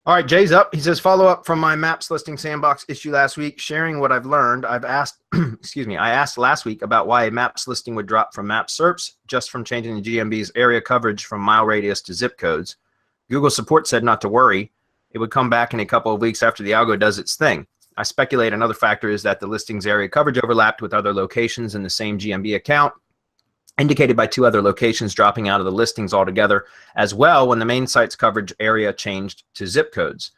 All right, Jay's up. He says, follow up from my Maps listing sandbox issue last week, sharing what I've learned. I've asked, excuse me, I asked last week about why a Maps listing would drop from Maps SERPs just from changing the GMB's area coverage from mile radius to zip codes. Google support said not to worry. It would come back in a couple of weeks after the algo does its thing. I speculate another factor is that the listing's area coverage overlapped with other locations in the same GMB account, indicated by two other locations dropping out of the listings altogether, as well when the main site's coverage area changed to zip codes.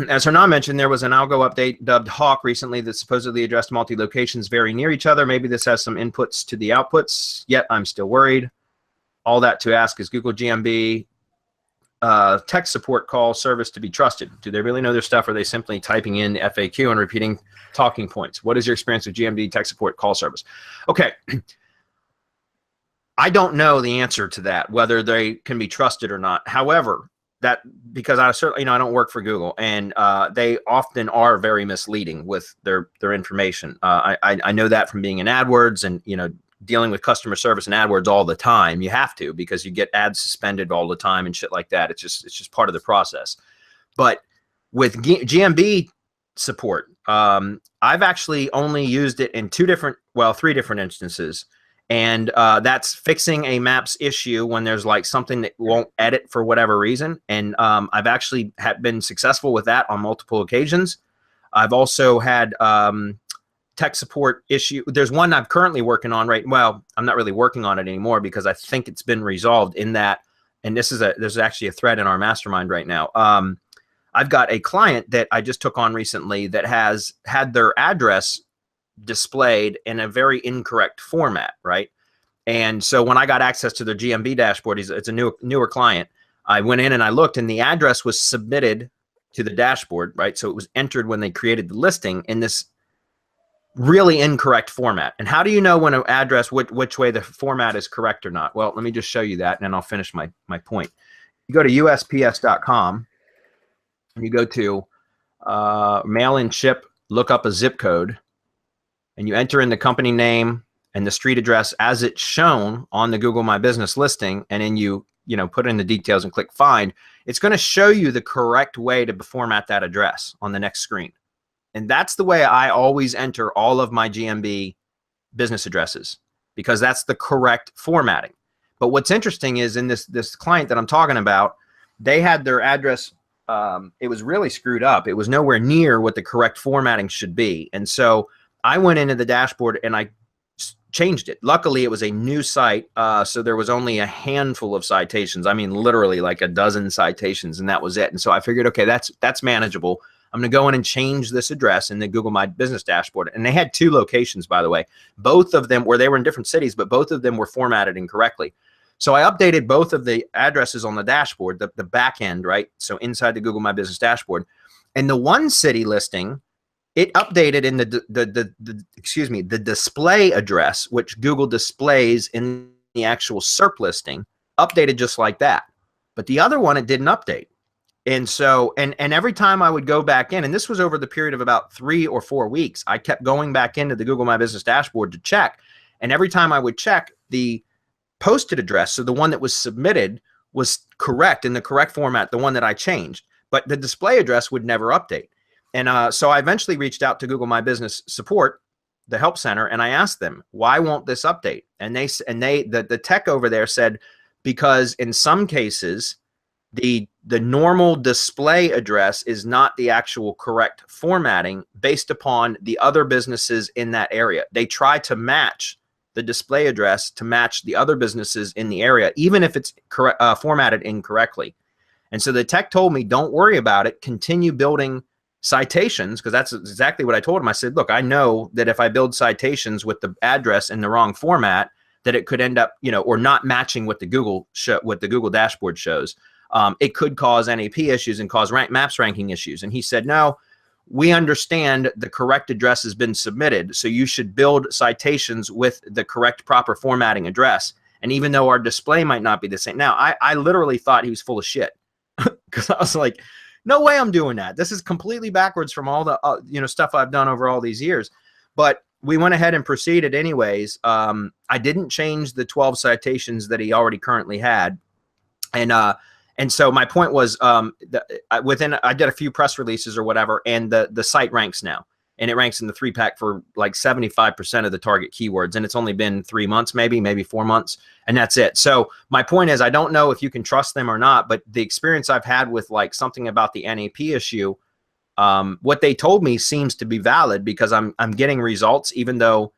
As Hernan mentioned, there was an algo update dubbed Hawk recently that supposedly addressed multi-locations very near each other. Maybe this has some inputs to the outputs, yet I'm still worried. All that to ask, is Google GMB tech support call service to be trusted? Do they really know their stuff, or are they simply typing in the FAQ and repeating talking points? What is your experience with GMB tech support call service? Okay. I don't know the answer to that, whether they can be trusted or not. However, that because I certainly, I don't work for Google, and they often are very misleading with their information. I know that from being in AdWords and dealing with customer service in AdWords all the time. You have to, because you get ads suspended all the time and shit like that. It's just part of the process. But with GMB support, I've actually only used it in three different instances. And that's fixing a Maps issue when there's like something that won't edit for whatever reason. And I've actually been successful with that on multiple occasions. I've also had tech support issue. There's one I'm currently working on well, I'm not really working on it anymore because I think it's been resolved in that. And there's actually a thread in our mastermind right now. I've got a client that I just took on recently that has had their address displayed in a very incorrect format, right? And so when I got access to their GMB dashboard, it's a newer client. I went in and I looked, and the address was submitted to the dashboard, right? So it was entered when they created the listing in this really incorrect format. And how do you know when an address, which way the format is correct or not? Well, let me just show you that, and then I'll finish my point. You go to USPS.com, and you go to mail and ship, look up a zip code, and you enter in the company name and the street address as it's shown on the Google My Business listing, and then you put in the details and click find. It's going to show you the correct way to format that address on the next screen. And that's the way I always enter all of my GMB business addresses, because that's the correct formatting. But what's interesting is in this client that I'm talking about, they had their address, it was really screwed up. It was nowhere near what the correct formatting should be. And so I went into the dashboard and I changed it. Luckily, it was a new site, so there was only a handful of citations. I mean, literally like a dozen citations, and that was it. And so I figured, okay, that's manageable. I'm going to go in and change this address in the Google My Business dashboard. And they had two locations, by the way. Both of them they were in different cities, but both of them were formatted incorrectly. So I updated both of the addresses on the dashboard, the back end, right? So inside the Google My Business dashboard. And the one city listing, it updated in the display address, which Google displays in the actual SERP listing, updated just like that. But the other one, it didn't update. And so, and every time I would go back in, and this was over the period of about 3 or 4 weeks, I kept going back into the Google My Business dashboard to check. And every time I would check, the posted address, so the one that was submitted, was correct in the correct format, the one that I changed. But the display address would never update. And so I eventually reached out to Google My Business support, the help center, and I asked them, why won't this update? And the tech over there said, because in some cases, the normal display address is not the actual correct formatting based upon the other businesses in that area. They try to match the display address to match the other businesses in the area, even if it's formatted incorrectly. And so the tech told me, don't worry about it, continue building citations, because that's exactly what I told him. I said, look, I know that if I build citations with the address in the wrong format, that it could end up, or not matching what the Google dashboard shows. It could cause NAP issues and cause Maps ranking issues. And he said, no, we understand the correct address has been submitted, so you should build citations with the correct proper formatting address. And even though our display might not be the same. Now, I literally thought he was full of shit, because I was like, no way I'm doing that. This is completely backwards from all the stuff I've done over all these years. But we went ahead and proceeded anyways. I didn't change the 12 citations that he already currently had. And And so my point was, I did a few press releases or whatever, and the site ranks now, and it ranks in the 3-pack for like 75% of the target keywords, and it's only been 3 months, maybe 4 months, and that's it. So my point is, I don't know if you can trust them or not, but the experience I've had with like something about the NAP issue, what they told me seems to be valid, because I'm getting results even though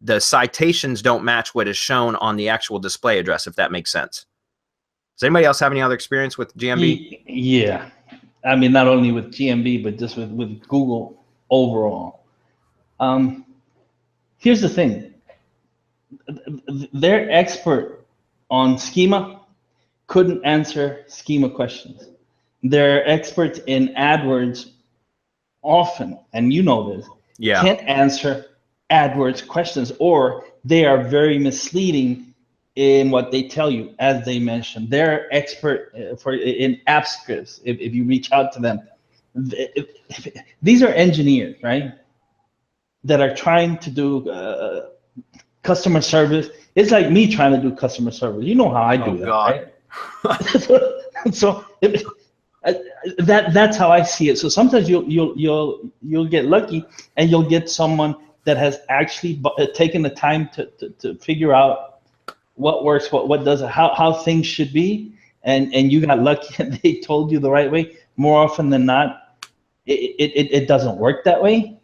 the citations don't match what is shown on the actual display address, if that makes sense. Does anybody else have any other experience with GMB? Yeah. I mean, not only with GMB, but just with Google overall. Here's the thing. Their expert on schema couldn't answer schema questions. They're experts in AdWords often, and you know this, can't answer AdWords questions, or they are very misleading in what they tell you. As they mentioned, they're expert in app scripts. If you reach out to them, these are engineers, right, that are trying to do customer service. It's like me trying to do customer service. You know how I do that, right? So that's how I see it. So sometimes you'll get lucky, and you'll get someone that has actually taken the time to figure out what works, what doesn't, how things should be, and you got lucky and they told you the right way. More often than not, it doesn't work that way.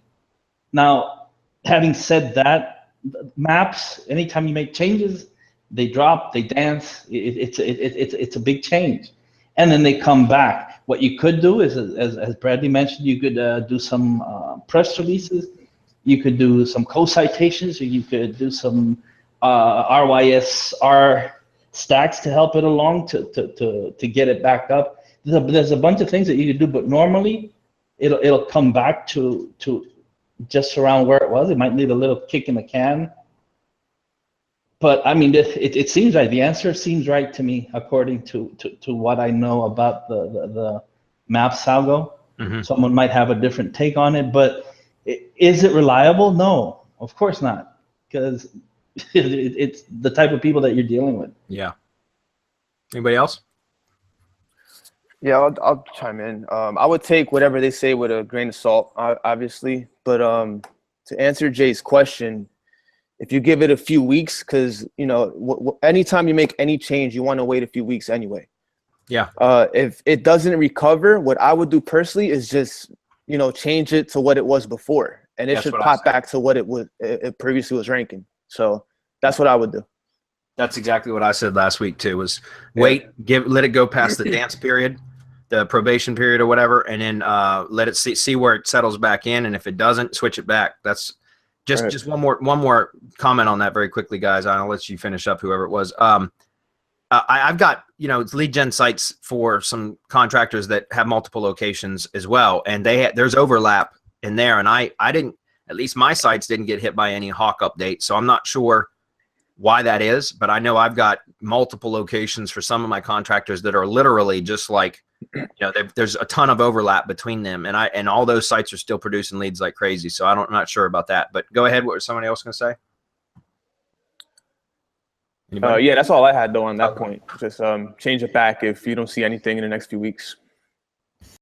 Now, having said that, maps, anytime you make changes, they drop, they dance. It's a big change, and then they come back. What you could do is, as Bradley mentioned, you could do some press releases, you could do some co-citations, or you could do some RYSR stacks to help it along to get it back up. There's a bunch of things that you could do, but normally it'll come back to just around where it was. It might need a little kick in the can. But I mean, it seems right. The answer seems right to me, according to what I know about the Maps Algo. Mm-hmm. Someone might have a different take on it, but is it reliable? No, of course not, because it's the type of people that you're dealing with. Yeah. Anybody else? Yeah, I'll chime in. I would take whatever they say with a grain of salt, obviously. But to answer Jay's question, if you give it a few weeks, because anytime you make any change, you want to wait a few weeks anyway. Yeah. If it doesn't recover, what I would do personally is just change it to what it was before, and it should pop back to what it previously was ranking. So that's what I would do. That's exactly what I said last week too, was wait, let it go past the dance period, the probation period or whatever, and then let it see where it settles back in, and if it doesn't, switch it back. That's just one more comment on that very quickly, guys. I'll let you finish up, whoever it was. I've got it's lead gen sites for some contractors that have multiple locations as well, and there's overlap in there, and I didn't, at least my sites didn't get hit by any Hawk update, so I'm not sure why that is, but I know I've got multiple locations for some of my contractors that are literally just like, there's a ton of overlap between them, and all those sites are still producing leads like crazy. So I'm not sure about that, but go ahead. What was somebody else going to say? Yeah, that's all I had though on that point. Just change it back if you don't see anything in the next few weeks.